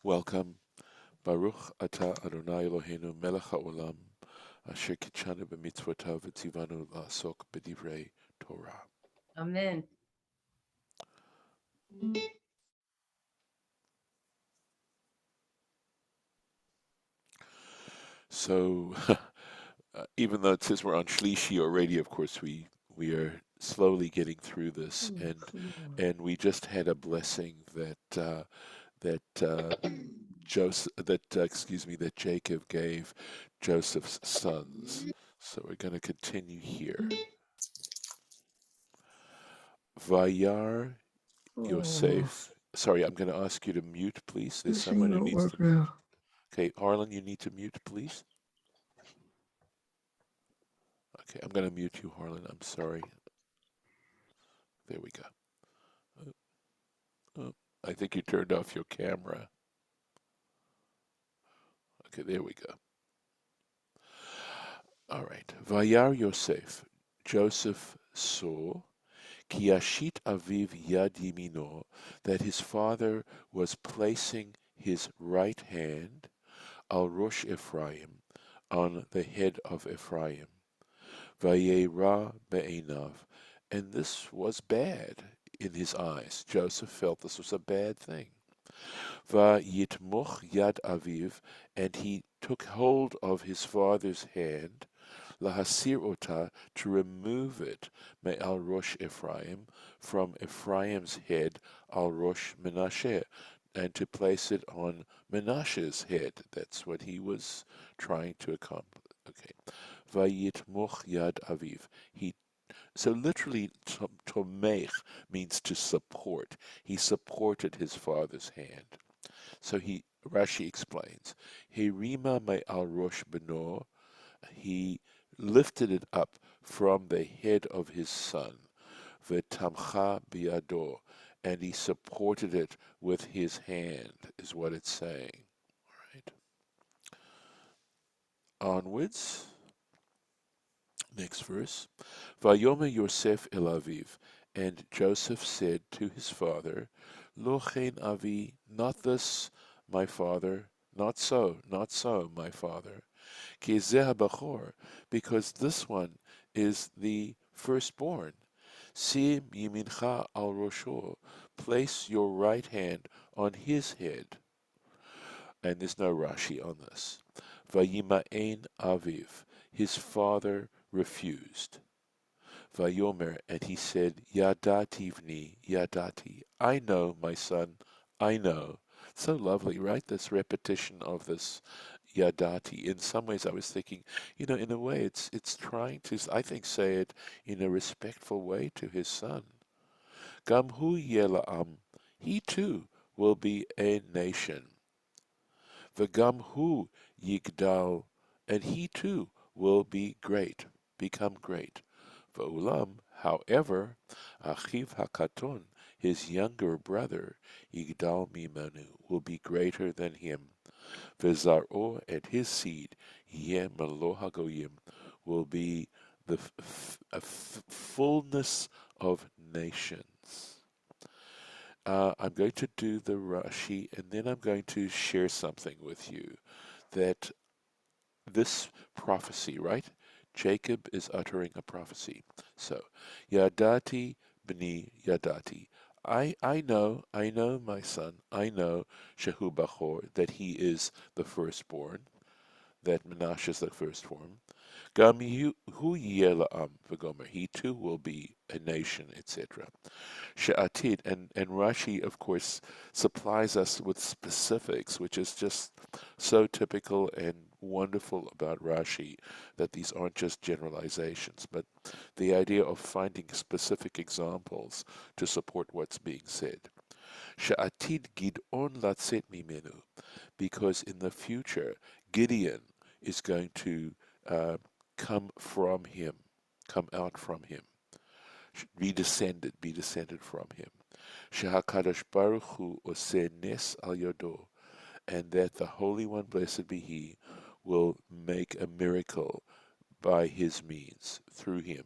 Welcome. Baruch atah Adonai Eloheinu melech haolam asher kitshanu b'mitzvotav v'tzivanu la'asok b'divrei Torah. Amen. So, even though it says we're on Shlishi already, of course we are slowly getting through this, and we just had a blessing that Joseph that Jacob gave Joseph's sons. So we're going to continue here. Vayar Yosef. Sorry, I'm going to ask you to mute, please. There's This thing someone who don't needs work to. now. Okay, Harlan, you need to mute, please. Okay, I'm going to mute you, Harlan. I'm sorry. There we go. Oh, I think you turned off your camera. Okay, there we go. All right. Vayar Yosef. Joseph saw Ki yashit aviv yad yimino, that his father was placing his right hand al rosh Ephraim, on the head of Ephraim. Vayera be'enav, and this was bad in his eyes. Joseph felt this was a bad thing. Vayitmoch yad aviv, and he took hold of his father's hand, lahasir ota, to remove it, me'al rosh Ephraim, from Ephraim's head, al rosh Menasheh, and to place it on Menasheh's head. That's what he was trying to accomplish. Okay. Vayitmoch yad aviv. So literally, tomech means to support. He supported his father's hand. So Rashi explains, Herima me al rosh beno, he lifted it up from the head of his son, v'tamcha biado, and he supported it with his hand, is what it's saying. Right. Onwards, next verse. Vayomer Yosef el aviv, and Joseph said to his father, Lo chen avi, not this, my father, not so, not so, my father. Ki zeh bachor, because this one is the firstborn. Sim yimincha al rosho, place your right hand on his head. And there's no Rashi on this. Vayima'en aviv, his father refused. Vayomer, and he said, Yadati vni, Yadati. I know, my son, I know. So lovely, right? This repetition of this Yadati. In some ways, I was thinking, in a way, it's trying to, I think, say it in a respectful way to his son. Gamhu yela'am. He too will be a nation. V'gamhu yigdal. And he too will be great, become great. Va'ulam, however, Achiv Hakaton, his younger brother, Yigdal Mimanu, will be greater than him. V'zar'o, and his seed, Yeh Melo Hagoyim, will be the fullness of nations. I'm going to do the Rashi, and then I'm going to share something with you that this prophecy, right? Jacob is uttering a prophecy. So, Yadati b'ni Yadati. I know, my son, I know, Shehu Bachor, that he is the firstborn, that Menashe is the firstborn. Gam hu la'am v'gomer, he too will be a nation, etc. She'atid, and Rashi, of course, supplies us with specifics, which is just so typical and wonderful about Rashi, that these aren't just generalizations, but the idea of finding specific examples to support what's being said. She'atid Gid'on latzet mimenu, because in the future, Gideon is going to come from him, come out from him, be descended from him. Shehakadosh Baruch Hu oseh nes al yodo, and that the Holy One, blessed be He, will make a miracle by His means, through him.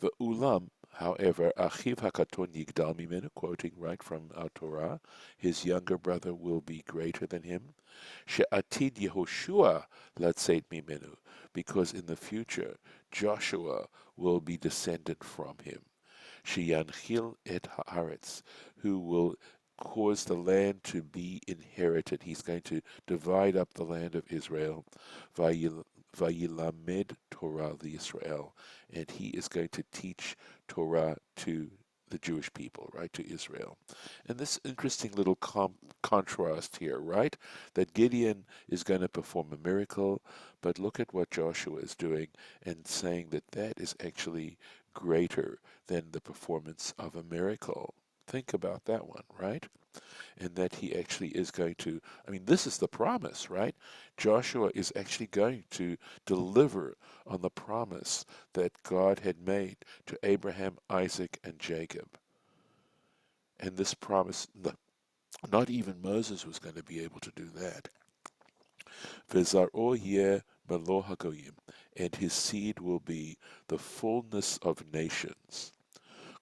Ve'ulam, However, Achiv Hakaton Yigdal Mimenu, quoting right from our Torah, his younger brother will be greater than him. She'atid Yehoshua Latzeit Mimenu, because in the future Joshua will be descended from him. Sheyanchil et haaretz, who will cause the land to be inherited. He's going to divide up the land of Israel. Vayilamed Torah Israel, and he is going to teach Torah to the Jewish people, right, to Israel. And this interesting little contrast here, right, that Gideon is going to perform a miracle, but look at what Joshua is doing and saying that that is actually greater than the performance of a miracle. Think about that one, right? And that he actually is going to, I mean, this is the promise, right? Joshua is actually going to deliver on the promise that God had made to Abraham, Isaac, and Jacob. And this promise, not even Moses was going to be able to do that. V'zar'o yeh melo hagoyim, and his seed will be the fullness of nations.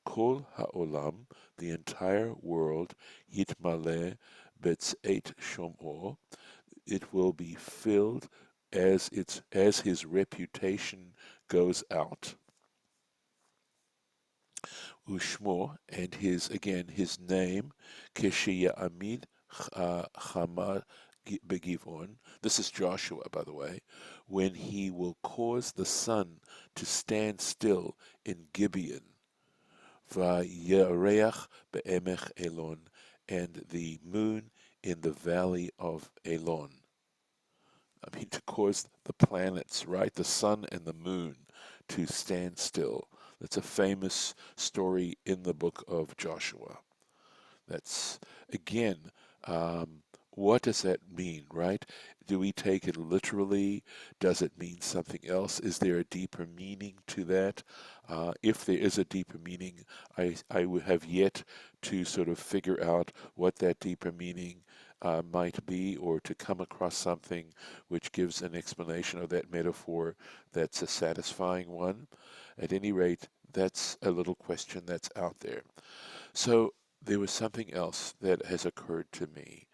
Kol ha'olam, the entire world, yitmaleh betzeit shom'o, it will be filled as his reputation goes out. Ushmo, and his name, Keshiyamid Chama Begivon. This is Joshua, by the way, when he will cause the sun to stand still in Gibeon. Vayereach be'emech Elon, and the moon in the valley of Elon. I mean, to cause the planets, right, the sun and the moon, to stand still. That's a famous story in the book of Joshua. That's, again, what does that mean, right? Do we take it literally? Does it mean something else? Is there a deeper meaning to that? If there is a deeper meaning, I would have yet to sort of figure out what that deeper meaning might be, or to come across something which gives an explanation of that metaphor that's a satisfying one. At any rate, that's a little question that's out there. So there was something else that has occurred to me,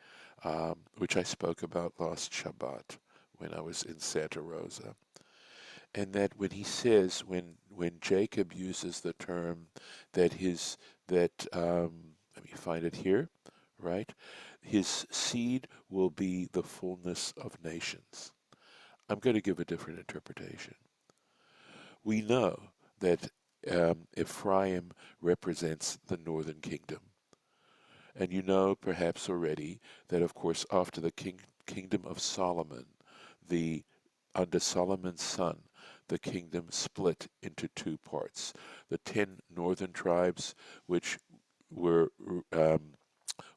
which I spoke about last Shabbat when I was in Santa Rosa. And that when he says, when Jacob uses the term that let me find it here, right? His seed will be the fullness of nations. I'm going to give a different interpretation. We know that Ephraim represents the northern kingdom. And you know perhaps already that, of course, after the kingdom of Solomon, under Solomon's son, the kingdom split into two parts. The 10 northern tribes, which were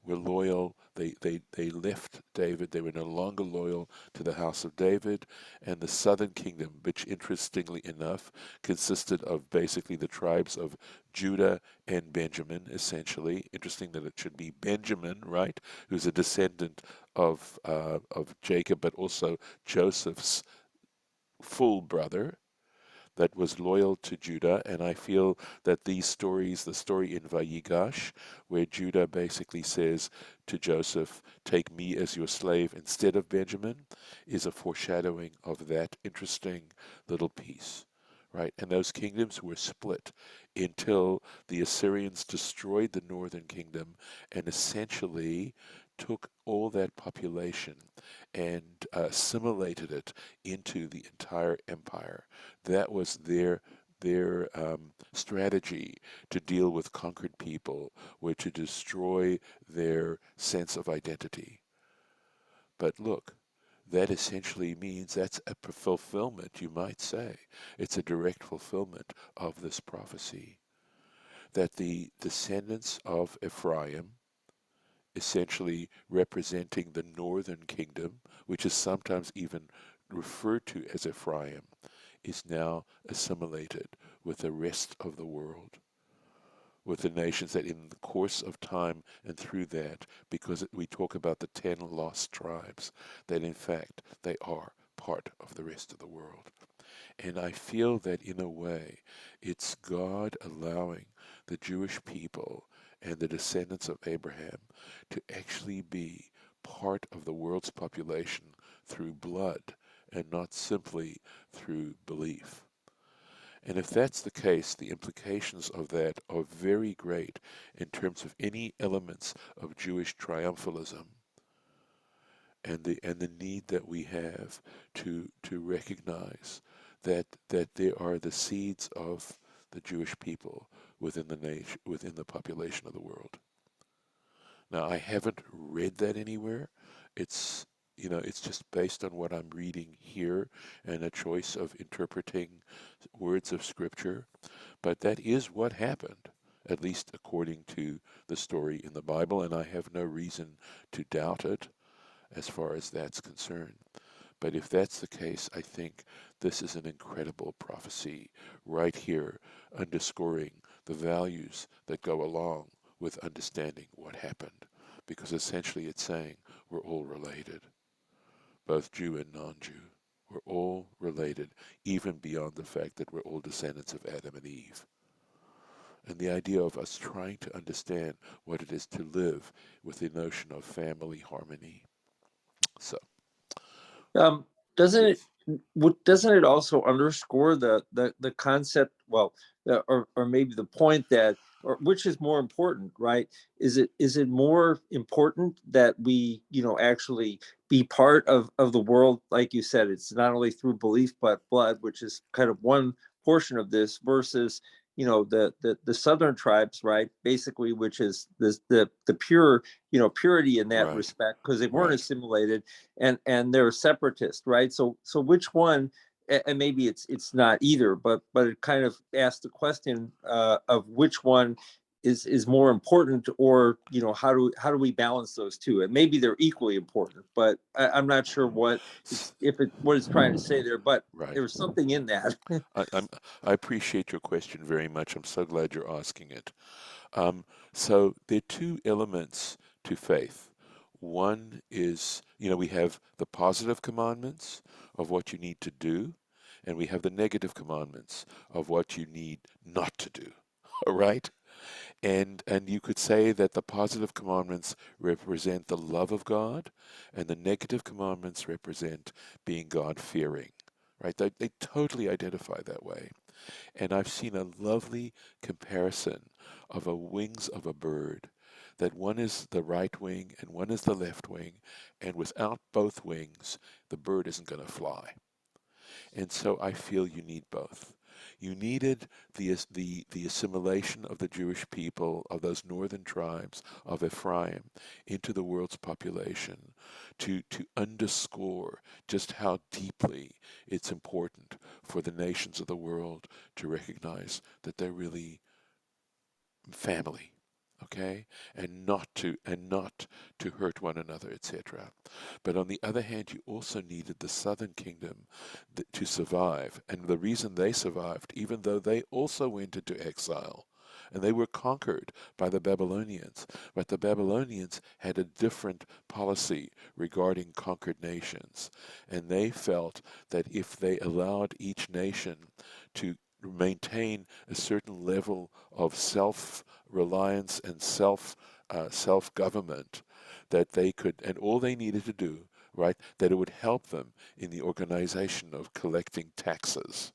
loyal. They left David. They were no longer loyal to the house of David. And the southern kingdom, which interestingly enough consisted of basically the tribes of Judah and Benjamin, essentially. Interesting that it should be Benjamin, right, who's a descendant of Jacob, but also Joseph's full brother, that was loyal to Judah. And I feel that these stories, the story in Vayigash, where Judah basically says to Joseph, take me as your slave instead of Benjamin, is a foreshadowing of that interesting little piece, right? And those kingdoms were split until the Assyrians destroyed the northern kingdom and essentially took all that population and assimilated it into the entire empire. That was their strategy to deal with conquered people, were to destroy their sense of identity. But look, that essentially means that's a fulfillment, you might say. It's a direct fulfillment of this prophecy, that the descendants of Ephraim, essentially representing the northern kingdom, which is sometimes even referred to as Ephraim, is now assimilated with the rest of the world, with the nations that in the course of time and through that, because we talk about the 10 lost tribes, that in fact they are part of the rest of the world. And I feel that in a way, it's God allowing the Jewish people and the descendants of Abraham to actually be part of the world's population through blood and not simply through belief. And if that's the case, the implications of that are very great in terms of any elements of Jewish triumphalism and the need that we have to recognize that there are the seeds of the Jewish people within the nation, within the population of the world. Now, I haven't read that anywhere. It's it's just based on what I'm reading here and a choice of interpreting words of Scripture. But that is what happened, at least according to the story in the Bible, and I have no reason to doubt it as far as that's concerned. But if that's the case, I think this is an incredible prophecy right here, underscoring the values that go along with understanding what happened. Because essentially it's saying we're all related, both Jew and non-Jew. We're all related, even beyond the fact that we're all descendants of Adam and Eve. And the idea of us trying to understand what it is to live with the notion of family harmony. So, Um, doesn't it yes, doesn't it also underscore the concept? Well, or maybe the point that, or which is more important, right? Is it more important that we actually be part of the world, like you said? It's not only through belief but blood, which is kind of one portion of this, versus the southern tribes, right? Basically, which is the pure purity in that right, respect, because they weren't right. assimilated, and they're separatist, right? So which one? And maybe it's not either, but it kind of asks the question of which one is more important, or how do we balance those two? And maybe they're equally important, but I'm not sure what it's trying to say there. But Right. there's something in that. I, I'm, I appreciate your question very much. I'm so glad you're asking it. So there are two elements to faith. One is, we have the positive commandments of what you need to do, and we have the negative commandments of what you need not to do. All right? And you could say that the positive commandments represent the love of God, and the negative commandments represent being God-fearing. Right? They totally identify that way. And I've seen a lovely comparison of a wings of a bird, that one is the right wing and one is the left wing, and without both wings, the bird isn't going to fly. And so I feel you need both. You needed the assimilation of the Jewish people, of those northern tribes of Ephraim, into the world's population to underscore just how deeply it's important for the nations of the world to recognize that they're really family, okay, and not to hurt one another, etc. But on the other hand, you also needed the southern kingdom to survive, and the reason they survived, even though they also went into exile, and they were conquered by the Babylonians, but the Babylonians had a different policy regarding conquered nations, and they felt that if they allowed each nation to maintain a certain level of self-reliance and self-government, that they could, and all they needed to do, right, that it would help them in the organization of collecting taxes,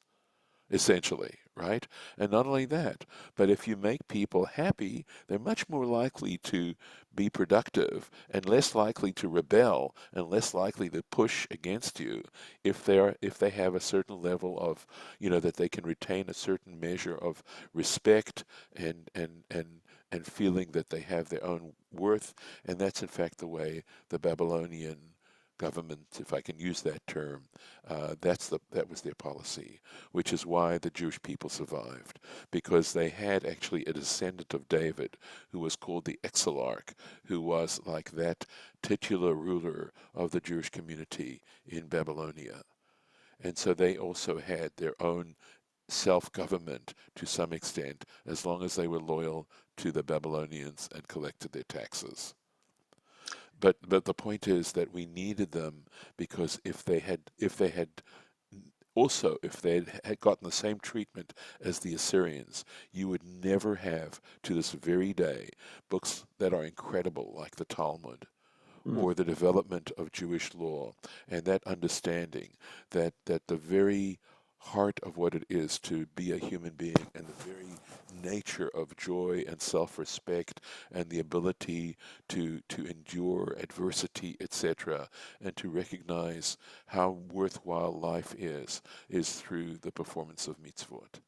essentially, right? And not only that, but if you make people happy, they're much more likely to be productive and less likely to rebel and less likely to push against you if they have a certain level of, that they can retain a certain measure of respect and feeling that they have their own worth. And that's in fact the way the Babylonian government, if I can use that term, that was their policy, which is why the Jewish people survived, because they had actually a descendant of David who was called the Exilarch, who was like that titular ruler of the Jewish community in Babylonia. And so they also had their own self-government to some extent, as long as they were loyal to the Babylonians and collected their taxes. But the point is that we needed them, because if they had Also, if they had gotten the same treatment as the Assyrians, you would never have, to this very day, books that are incredible like the Talmud Mm. or the development of Jewish law and that understanding that the very heart of what it is to be a human being and the very nature of joy and self-respect and the ability to endure adversity, etc., and to recognize how worthwhile life is through the performance of mitzvot.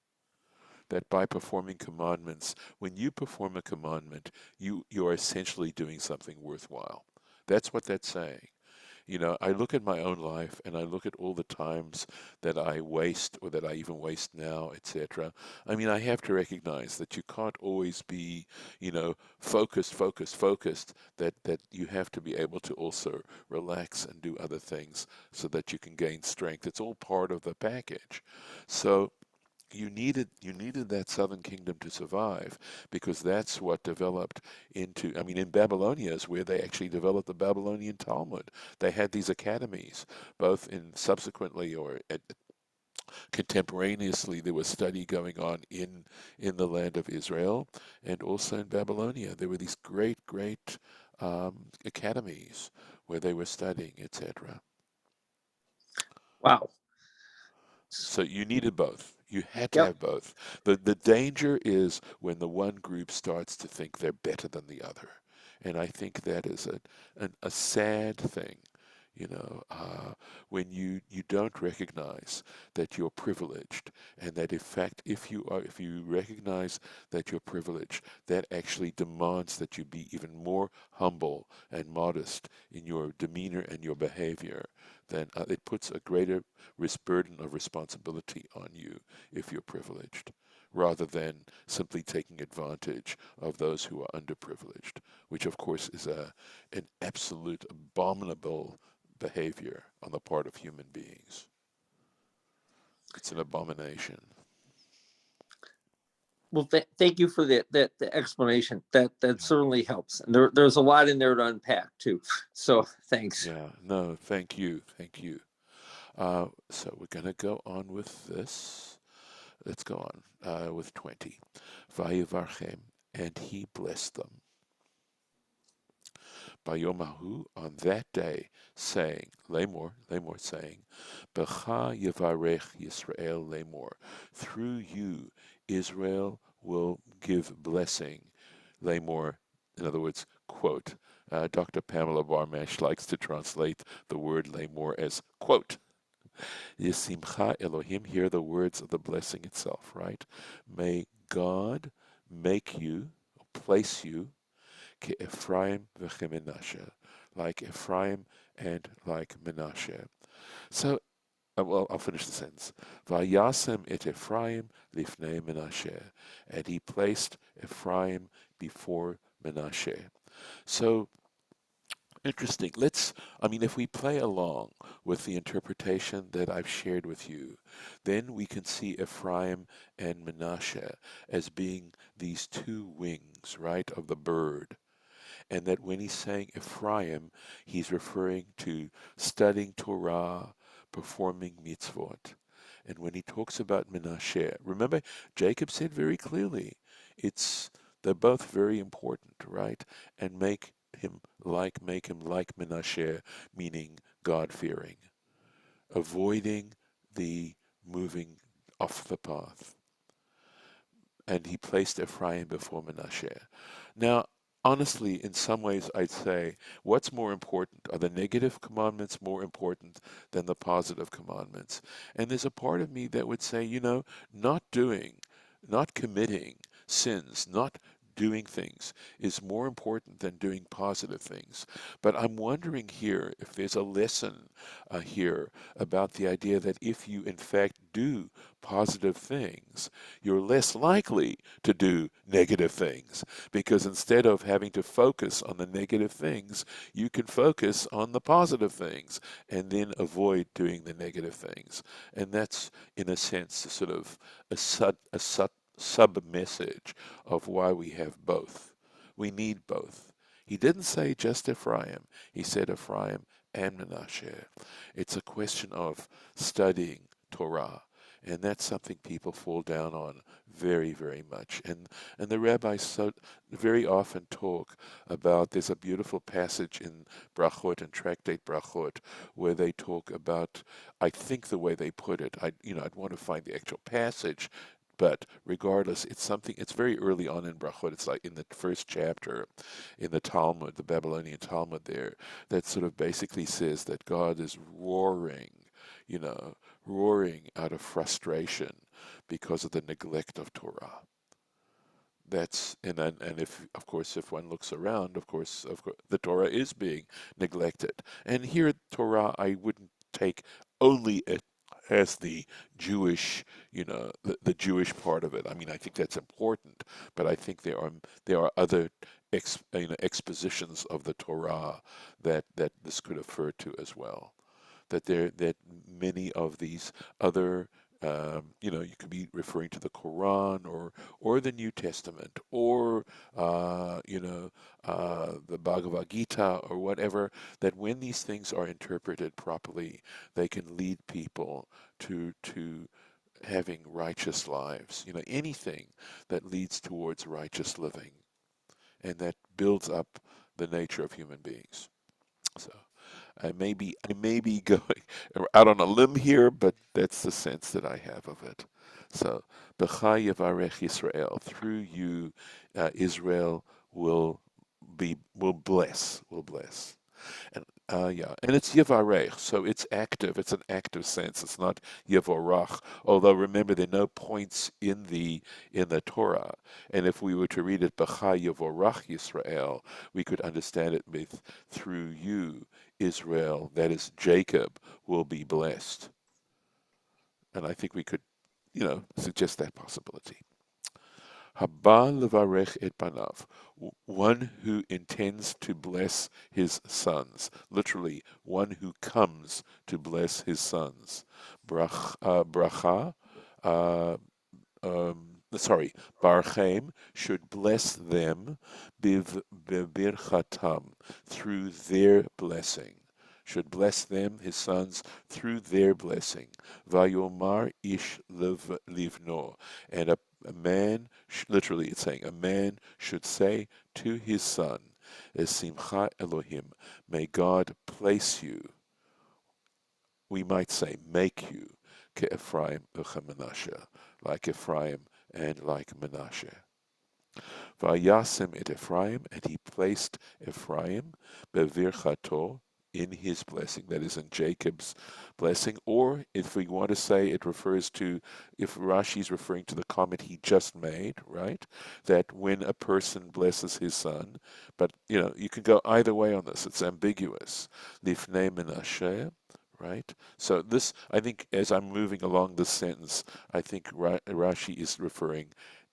That by performing commandments, when you perform a commandment, you are essentially doing something worthwhile. That's what that's saying. You know, I look at my own life and I look at all the times that I waste or that I even waste now, etc. I mean, I have to recognize that you can't always be, focused, focused, focused, that you have to be able to also relax and do other things so that you can gain strength. It's all part of the package. So you needed that southern kingdom to survive because that's what developed into, I mean, in Babylonia is where they actually developed the Babylonian Talmud. They had these academies, both in subsequently or contemporaneously there was study going on in the land of Israel and also in Babylonia. There were these great academies where they were studying, etc. Wow. So you needed both. You had to Yep. have both. The danger is when the one group starts to think they're better than the other. And I think that is a sad thing, when you don't recognize that you're privileged, and that in fact, if you recognize that you're privileged, that actually demands that you be even more humble and modest in your demeanor and your behavior. Then it puts a greater burden of responsibility on you if you're privileged, rather than simply taking advantage of those who are underprivileged, which of course is an absolute abominable behavior on the part of human beings. It's an abomination. Well, thank you for the explanation. That Yeah. certainly helps. And there's a lot in there to unpack too. So thanks. Yeah. No, thank you. Thank you. So we're going to go on with this. Let's go on with 20. Vayivarchem, and he blessed them. Bayomahu, on that day, saying, Lamor saying, Becha Yevarech Yisrael Lamor, through you Israel will give blessing. Lamor, in other words, quote. Dr. Pamela Barmash likes to translate the word Lamor as quote. Yisimcha Elohim, hear the words of the blessing itself, right? May God make you, place you, Ephraim v'Menasheh, like Ephraim and like Menashe. So, well, I'll finish the sentence. Vayasem et Ephraim lifnei Menashe, and he placed Ephraim before Menashe. So, interesting. I mean, if we play along with the interpretation that I've shared with you, then we can see Ephraim and Menashe as being these two wings, right, of the bird, and that when he's saying Ephraim, he's referring to studying Torah, performing mitzvot. And when he talks about Menashe, remember, Jacob said very clearly, it's they're both very important, right? And make him like Menashe, meaning God-fearing, avoiding the moving off the path. And he placed Ephraim before Menashe. Now, honestly, in some ways, I'd say, what's more important? Are the negative commandments more important than the positive commandments? And there's a part of me that would say, not doing, not committing sins, not doing things is more important than doing positive things. But I'm wondering here if there's a lesson here about the idea that if you in fact do positive things, you're less likely to do negative things, because instead of having to focus on the negative things, you can focus on the positive things and then avoid doing the negative things. And that's, in a sense, sort of sub message of why we have both. We need both. He didn't say just Ephraim, he said Ephraim and Menashe. It's a question of studying Torah. And that's something people fall down on very, very much. And the rabbis so very often talk about, there's a beautiful passage in Brachot and Tractate Brachot where they talk about, I think the way they put it, I'd want to find the actual passage, but regardless, it's something, it's very early on in Brachot. It's like in the first chapter in the Talmud, the Babylonian Talmud there, that sort of basically says that God is roaring, you know, roaring out of frustration because of the neglect of Torah. That's and if of course if one looks around, of course the Torah is being neglected. And here Torah I wouldn't take only it as the Jewish, the Jewish part of it. I mean, I think that's important, but I think there are other expositions of the Torah that this could refer to as well, that many of these other you could be referring to the Quran or the New Testament or the Bhagavad Gita or whatever. That when these things are interpreted properly, they can lead people to having righteous lives. Anything that leads towards righteous living and that builds up the nature of human beings. So. I may be going out on a limb here, but that's the sense that I have of it. So, B'cha Yevarech Israel, through you, Israel will bless. And yeah, and it's Yevarech, so it's active. It's an active sense. It's not Yevorach. Although remember, there are no points in the Torah, and if we were to read it B'cha Yevorach Yisrael, we could understand it with through you, Israel, that is Jacob, will be blessed. And I think we could, suggest that possibility. Haba levarech et banav, one who intends to bless his sons. Literally, one who comes to bless his sons. Bracha, uh, sorry, Barchem should bless them bibirchatam, through their blessing. Should bless them, his sons, through their blessing. Vayomar ish livno, and a man, literally it's saying, a man should say to his son, Simcha Elohim, may God place you, we might say make you, Ephraim and Menasheh, like Ephraim and like Menasheh. Vayasim et Ephraim, and he placed Ephraim bevirchato, in his blessing, that is in Jacob's blessing, or if we want to say it refers to, if Rashi is referring to the comment he just made, right? That when a person blesses his son, but you can go either way on this. It's ambiguous. Lifnei Menasheh, right? So this, I think, as I'm moving along this sentence, I think Rashi is referring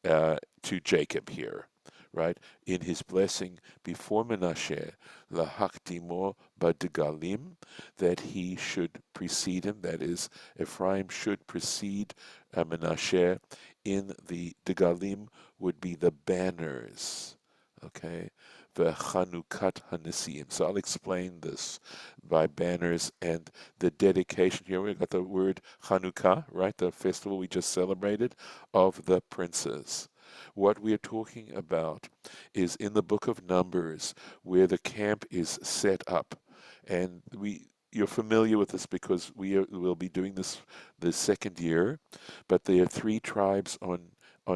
to Jacob here, right? In his blessing before Menashe, lahakdimo badgalim, that he should precede him, that is, Ephraim should precede Menashe in the degalim would be the banners, okay? The Chanukat Hanesiim. So I'll explain this by banners and the dedication. Here we got the word Chanukah, right? The festival we just celebrated of the princes. What we are talking about is in the book of Numbers, where the camp is set up. And you're familiar with this because we'll be doing this the second year, but there are three tribes on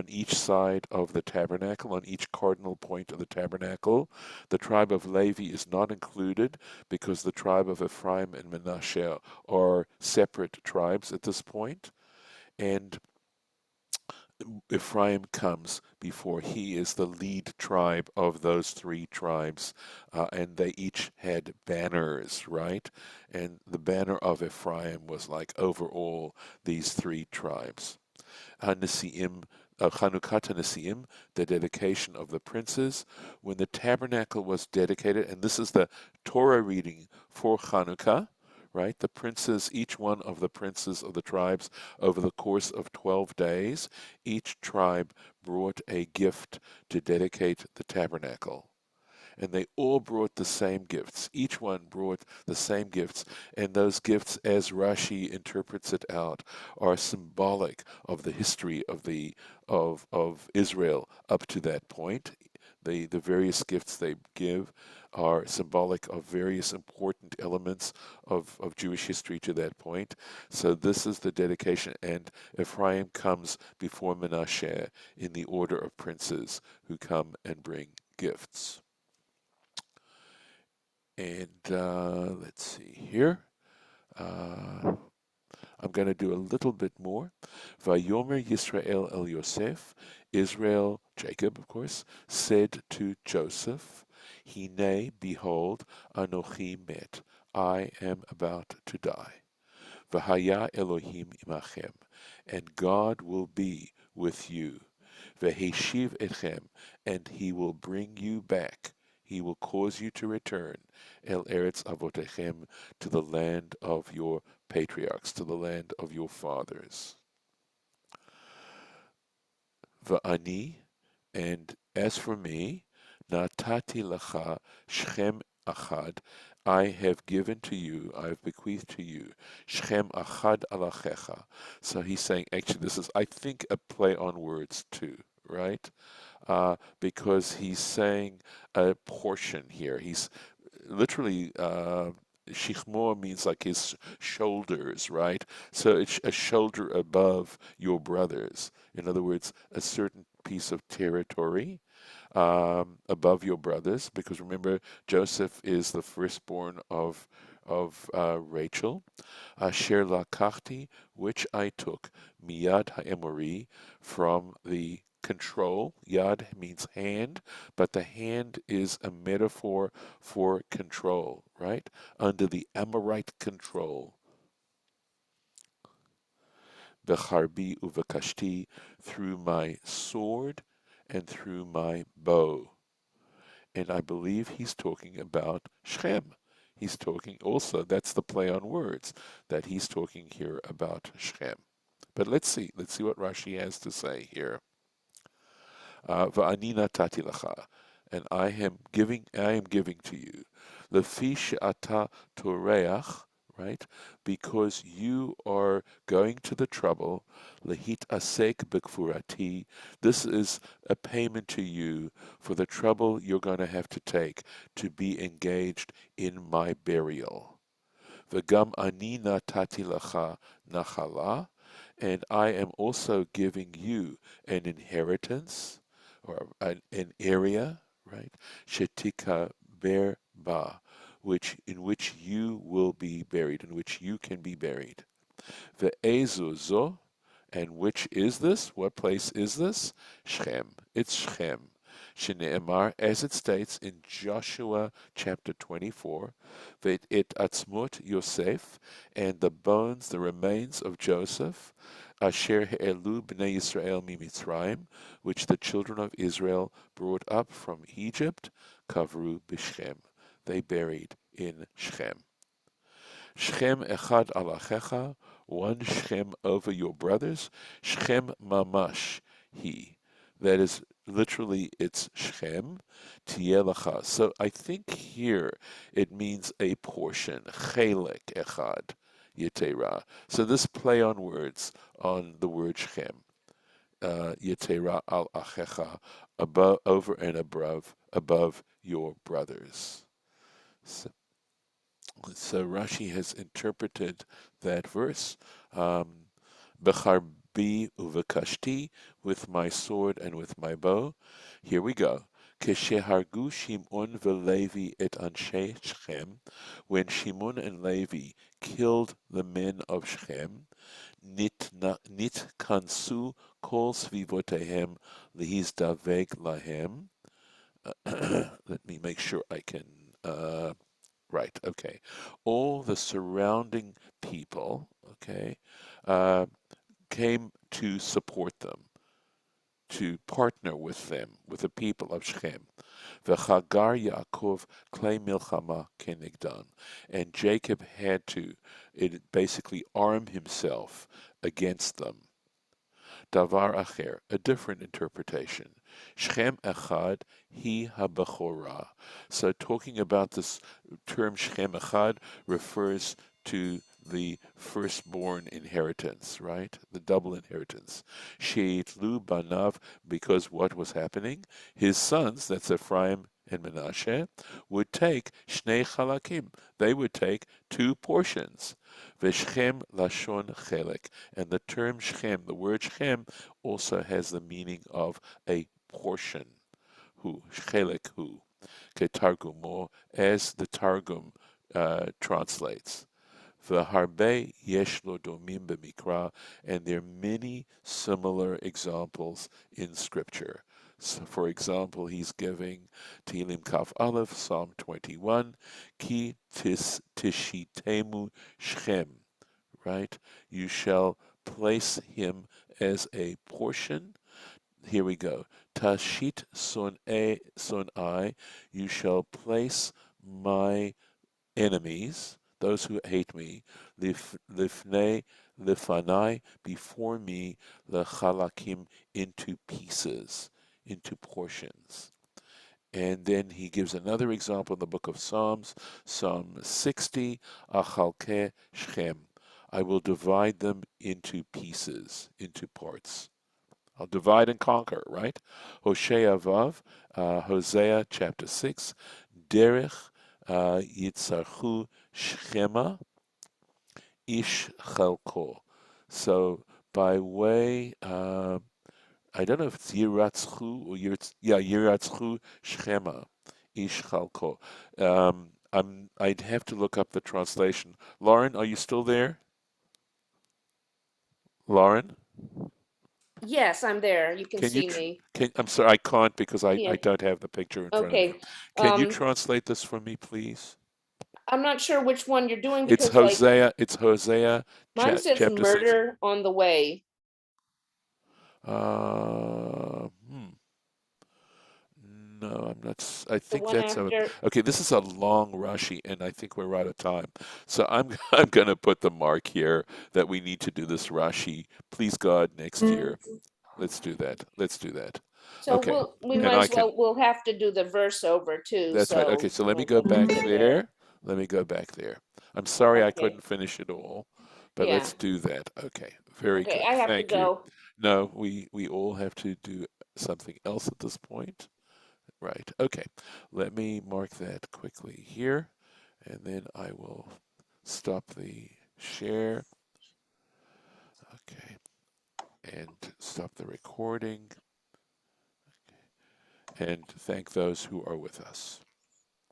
each side of the tabernacle, on each cardinal point of the tabernacle. The tribe of Levi is not included because the tribe of Ephraim and Menasheh are separate tribes at this point. And Ephraim comes before he is the lead tribe of those three tribes, and they each had banners, right? And the banner of Ephraim was like over all these three tribes. Nesiim, Chanukat Nesiim, the dedication of the princes. When the tabernacle was dedicated, and this is the Torah reading for Chanukah, right? The princes, each one of the princes of the tribes, over the course of 12 days, each tribe brought a gift to dedicate the tabernacle. and they all brought the same gifts. Each one brought the same gifts, and those gifts, as Rashi interprets it out, are symbolic of the history of Israel up to that point. The various gifts they give are symbolic of various important elements of Jewish history to that point. So this is the dedication, and Ephraim comes before Menasheh in the order of princes who come and bring gifts. And let's see here. Uh, I'm going to do a little bit more. Vayomer Yisrael el Yosef, Israel, Jacob, of course, said to Joseph, Hine, behold, Anochi met, I am about to die. V'haya Elohim imachem, and God will be with you. V'heshiv etchem, and he will bring you back. He will cause you to return, El Eretz Avotechem, to the land of your patriarchs, to the land of your fathers. Va'ani, and as for me, Natati lacha Shechem achad, I have given to you, I have bequeathed to you, Shechem achad alachecha. So he's saying, actually, this is, I think, a play on words too, right? Because he's saying a portion here. He's literally, Shichmo means like his shoulders, right? So it's a shoulder above your brothers. In other words, a certain piece of territory above your brothers, because remember, Joseph is the firstborn of Rachel. Asher lakachti, which I took, miyad ha'emori, from the control. Yad means hand, but the hand is a metaphor for control, right? Under the Amorite control. Becharbi uvekashti, through my sword and through my bow. And I believe he's talking about Shechem. He's talking also, that's the play on words, that he's talking here about Shechem. But let's see what Rashi has to say here. Va'ani natati lacha, and I am giving to you, lefi she'ata toreach, right? Because you are going to the trouble, lehit asek bekfurati. This is a payment to you for the trouble you're going to have to take to be engaged in my burial. V'gam ani natati lacha nachala, and I am also giving you an inheritance or an area, right? Shetika ber ba, in which you will be buried, in which you can be buried. Ve'ezuzo, and which is this? What place is this? Shechem. It's Shechem. Shneemar, as it states in Joshua chapter 24, Ve'et atzmut Yosef, and the bones, the remains of Joseph, Asher he'elu b'nei Yisrael mimitzrayim, which the children of Israel brought up from Egypt, kavru b'Shechem. They buried in Shechem. Shechem echad alachecha, one Shechem over your brothers. Shechem mamash he. That is literally it's Shechem tielacha. So I think here it means a portion. Chelek echad yetera. So this play on words on the word Shechem. Yetera al achecha, above, over and above your brothers. So Rashi has interpreted that verse, Becharbi uvekashti, with my sword and with my bow. Here we go. Keshehargu Shimon v'Levi et anshe Shechem, when Shimon and Levi killed the men of Shechem, nitkansu kol svivotehem lihizdaveg lahem. Let me make sure I can. Right, okay. All the surrounding people, okay, uh, came to support them, to partner with them, with the people of Shechem. V'chagar Yaakov klei milchama kenegdan. And Jacob had to basically arm himself against them. Davar acher, a different interpretation. Shechem Echad Hi HaBechorah. So talking about this term Shechem Echad refers to the firstborn inheritance, right? The double inheritance. Sheitlu Banav, because what was happening? His sons, that's Ephraim and Menasheh, would take Shnei Chalakim. They would take two portions. Veshchem Lashon Chelek. And the term Shechem, the word Shechem, also has the meaning of a portion. Hu, Chelek Hu, Ketargumo, as the Targum translates. V'harbe yesh lo domim b'mikra, and there are many similar examples in Scripture. So, for example, he's giving Tehillim Kaf Aleph, Psalm 21, Ki tishitemu Shechem, right? You shall place him as a portion. Here we go. Tashit sonai, you shall place my enemies, those who hate me, lifnei lifanai, before me, lechalakim, into pieces, into portions. And then he gives another example in the book of Psalms, Psalm 60, Achalke Shechem. I will divide them into pieces, into parts. I'll divide and conquer, right? Hosea Vav, Hosea chapter 6, Derech Yitzarchu Shchema Ish Chalko. So by way, I don't know if it's Yiratzchu or Yiratzchu Shchema Ish Chalko. I'd have to look up the translation. Lauren, are you still there? Lauren? Yes, I'm there. You can Can you, see me. I'm sorry, I can't because I Yeah. don't have the picture in front of me. Okay. Can you translate this for me, please? I'm not sure which one you're doing It's because like Hosea mine says chapter 6. murder on the way. Uh, hmm. No, I'm not. I The think one that's after. okay. This is a long Rashi, and I think we're out of time. So I'm going to put the mark here that we need to do this Rashi. Please God, next year. Let's do that. Let's do that. So Okay, we and might I as can. well we'll have to do the verse over too. That's right. Okay, So so let me go we'll back move it there. there. Let me go back there. I'm sorry I Okay. couldn't finish it all, but Yeah. let's do that. Okay, very Okay. good. I have to Thank you. go. No, we all have to do something else at this point. Right. Okay. Let me mark that quickly here, and then I will stop the share. Okay. And stop the recording. And thank those who are with us.